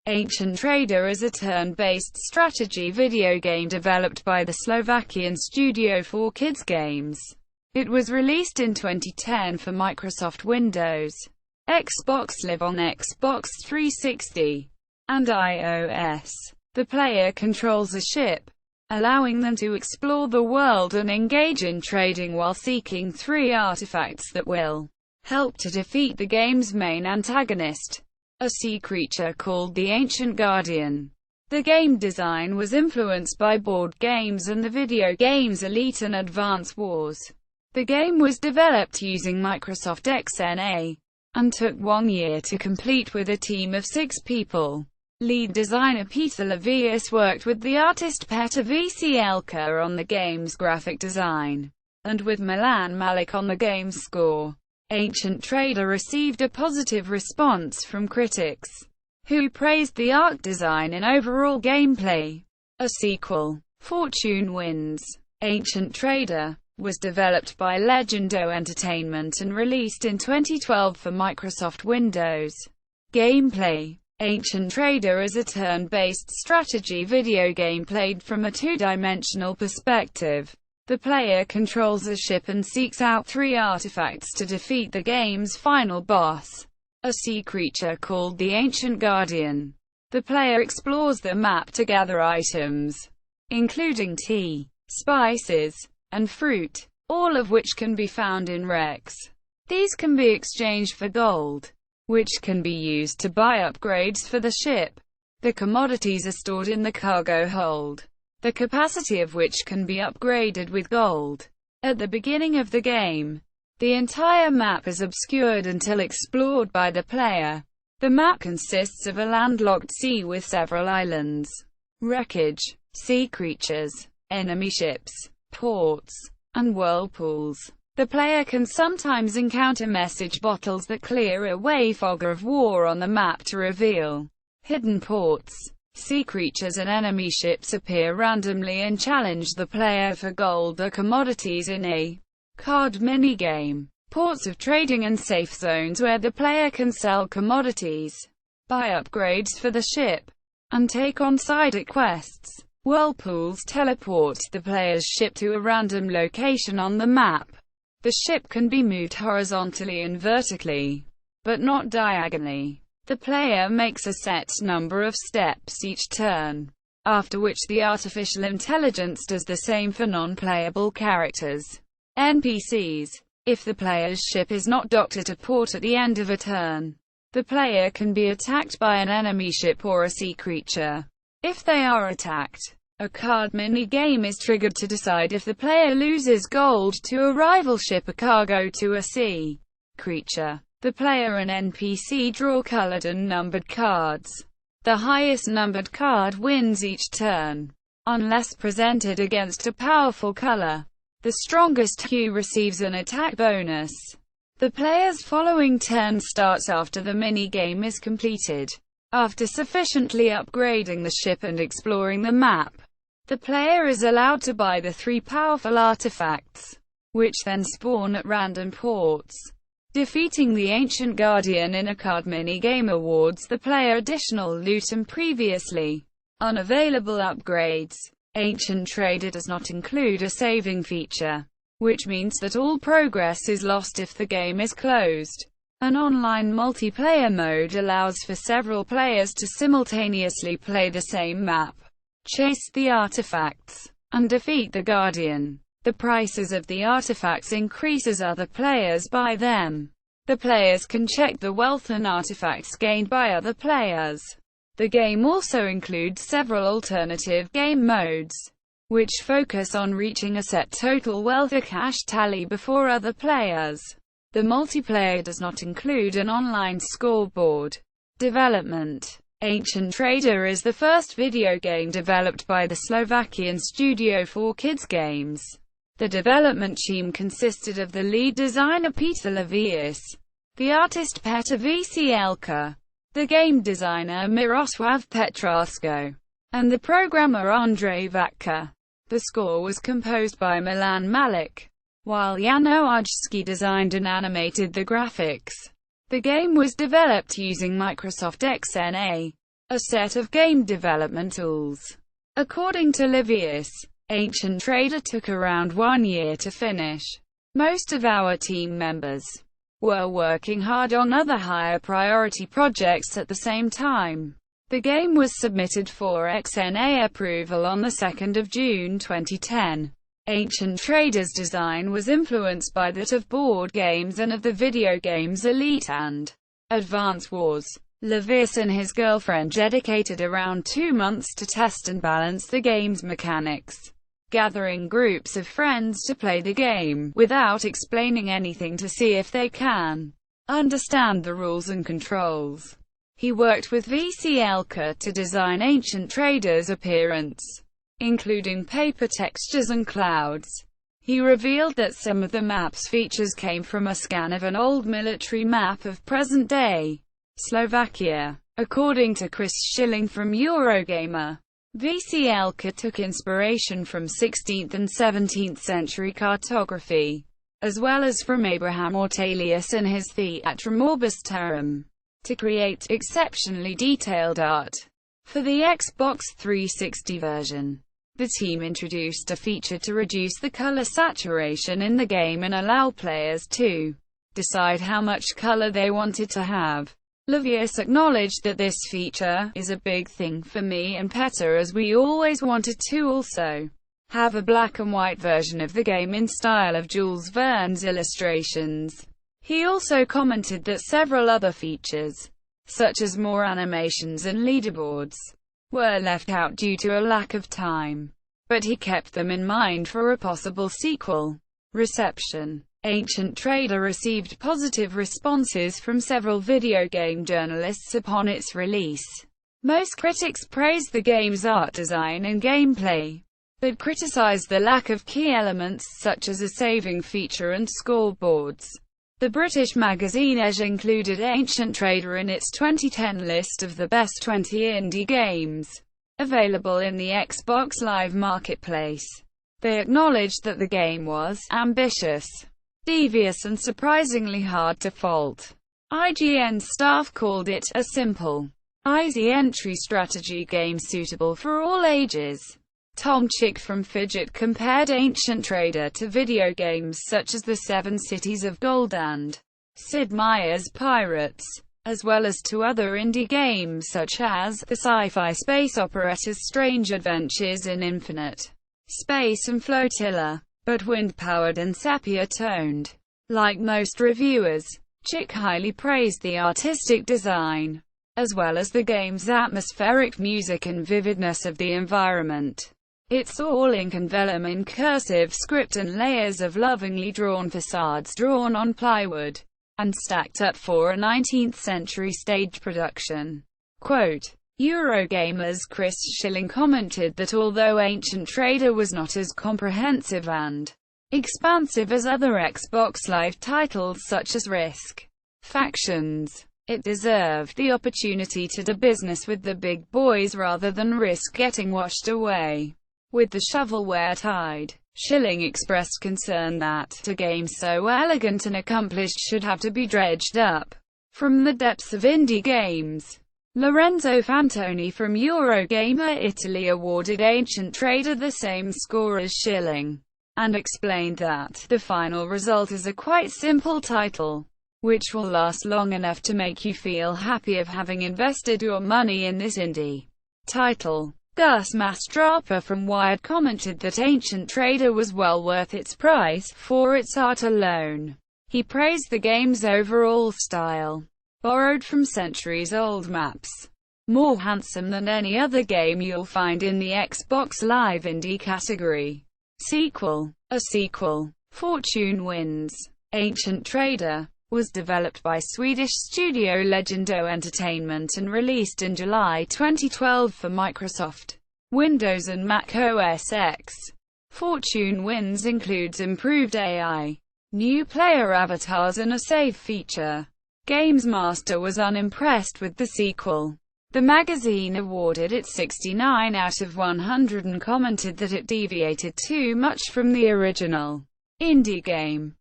Ancient Trader is a turn-based strategy video game developed by the Slovakian studio 4Kids Games. It was released in 2010 for Microsoft Windows, Xbox Live on Xbox 360, and iOS. The player controls a ship, allowing them to explore the world and engage in trading while seeking 3 artifacts that will help to defeat the game's main antagonist, a sea creature called the Ancient Guardian. The game design was influenced by board games and the video games Elite and Advance Wars. The game was developed using Microsoft XNA, and took 1 year to complete with a team of 6 people. Lead designer Peter Levius worked with the artist Petr Vcelka on the game's graphic design, and with Milan Malik on the game's score. Ancient Trader received a positive response from critics, who praised the art design and overall gameplay. A sequel, Fortune Wins, Ancient Trader, was developed by Legendo Entertainment and released in 2012 for Microsoft Windows. Gameplay: Ancient Trader is a turn-based strategy video game played from a 2-dimensional perspective. The player controls a ship and seeks out 3 artifacts to defeat the game's final boss, a sea creature called the Ancient Guardian. The player explores the map to gather items, including tea, spices, and fruit, all of which can be found in wrecks. These can be exchanged for gold, which can be used to buy upgrades for the ship. The commodities are stored in the cargo hold, the capacity of which can be upgraded with gold. At the beginning of the game, the entire map is obscured until explored by the player. The map consists of a landlocked sea with several islands, wreckage, sea creatures, enemy ships, ports, and whirlpools. The player can sometimes encounter message bottles that clear away fog of war on the map to reveal hidden ports. Sea creatures and enemy ships appear randomly and challenge the player for gold or commodities in a card minigame. Ports of trading and safe zones where the player can sell commodities, buy upgrades for the ship, and take on side quests. Whirlpools teleport the player's ship to a random location on the map. The ship can be moved horizontally and vertically, but not diagonally. The player makes a set number of steps each turn, after which the artificial intelligence does the same for non-playable characters, NPCs. If the player's ship is not docked at a port at the end of a turn, the player can be attacked by an enemy ship or a sea creature. If they are attacked, a card mini-game is triggered to decide if the player loses gold to a rival ship or cargo to a sea creature. The player and NPC draw colored and numbered cards. The highest numbered card wins each turn, unless presented against a powerful color. The strongest hue receives an attack bonus. The player's following turn starts after the mini-game is completed. After sufficiently upgrading the ship and exploring the map, the player is allowed to buy the 3 powerful artifacts, which then spawn at random ports. Defeating the Ancient Guardian in a card mini-game awards the player additional loot and previously unavailable upgrades. Ancient Trader does not include a saving feature, which means that all progress is lost if the game is closed. An online multiplayer mode allows for several players to simultaneously play the same map, chase the artifacts, and defeat the Guardian. The prices of the artifacts increase as other players buy them. The players can check the wealth and artifacts gained by other players. The game also includes several alternative game modes, which focus on reaching a set total wealth or cash tally before other players. The multiplayer does not include an online scoreboard. Development: Ancient Trader is the first video game developed by the Slovakian studio 4Kids Games. The development team consisted of the lead designer Peter Levius, the artist Petr Vcelka, the game designer Miroslav Petrovsko, and the programmer Ondrej Vatka. The score was composed by Milan Malik, while Jan Ojski designed and animated the graphics. The game was developed using Microsoft XNA, a set of game development tools. According to Levius, Ancient Trader took around 1 year to finish. Most of our team members were working hard on other higher priority projects at the same time. The game was submitted for XNA approval on the 2nd of June 2010. Ancient Trader's design was influenced by that of board games and of the video games Elite and Advance Wars. Levius and his girlfriend dedicated around 2 months to test and balance the game's mechanics, gathering groups of friends to play the game, without explaining anything to see if they can understand the rules and controls. He worked with Vcelka to design Ancient Trader's appearance, including paper textures and clouds. He revealed that some of the map's features came from a scan of an old military map of present-day Slovakia. According to Chris Schilling from Eurogamer, Vcelka took inspiration from 16th and 17th century cartography, as well as from Abraham Ortelius and his Theatrum Orbis Terram, to create exceptionally detailed art. For the Xbox 360 version, the team introduced a feature to reduce the color saturation in the game and allow players to decide how much color they wanted to have. Levius acknowledged that this feature is a big thing for me and Petr, as we always wanted to also have a black and white version of the game in style of Jules Verne's illustrations. He also commented that several other features, such as more animations and leaderboards, were left out due to a lack of time, but he kept them in mind for a possible sequel. Reception. Ancient Trader received positive responses from several video game journalists upon its release. Most critics praised the game's art design and gameplay, but criticized the lack of key elements such as a saving feature and scoreboards. The British magazine Edge included Ancient Trader in its 2010 list of the best 20 indie games available in the Xbox Live Marketplace. They acknowledged that the game was ambitious, devious and surprisingly hard to fault. IGN staff called it a simple, easy entry strategy game suitable for all ages. Tom Chick from Fidget compared Ancient Trader to video games such as The Seven Cities of Gold and Sid Meier's Pirates, as well as to other indie games such as the sci-fi space operators Strange Adventures in Infinite Space and Flotilla, but wind-powered and sepia-toned. Like most reviewers, Chick highly praised the artistic design, as well as the game's atmospheric music and vividness of the environment. Its all-ink and vellum in cursive script and layers of lovingly drawn facades drawn on plywood, and stacked up for a 19th-century stage production. Quote, Eurogamer's Chris Schilling commented that although Ancient Trader was not as comprehensive and expansive as other Xbox Live titles such as Risk, Factions, it deserved the opportunity to do business with the big boys rather than risk getting washed away with the shovelware tide. Schilling expressed concern that a game so elegant and accomplished should have to be dredged up from the depths of indie games. Lorenzo Fantoni from Eurogamer Italy awarded Ancient Trader the same score as Schilling, and explained that the final result is a quite simple title, which will last long enough to make you feel happy of having invested your money in this indie title. Gus Mastropper from Wired commented that Ancient Trader was well worth its price for its art alone. He praised the game's overall style, borrowed from centuries-old maps, more handsome than any other game you'll find in the Xbox Live Indie category. Sequel. A sequel, Fortune Wins. Ancient Trader was developed by Swedish studio Legendo Entertainment and released in July 2012 for Microsoft Windows and Mac OS X. Fortune Wins includes improved AI, new player avatars and a save feature. Games Master was unimpressed with the sequel. The magazine awarded it 69 out of 100 and commented that it deviated too much from the original indie game.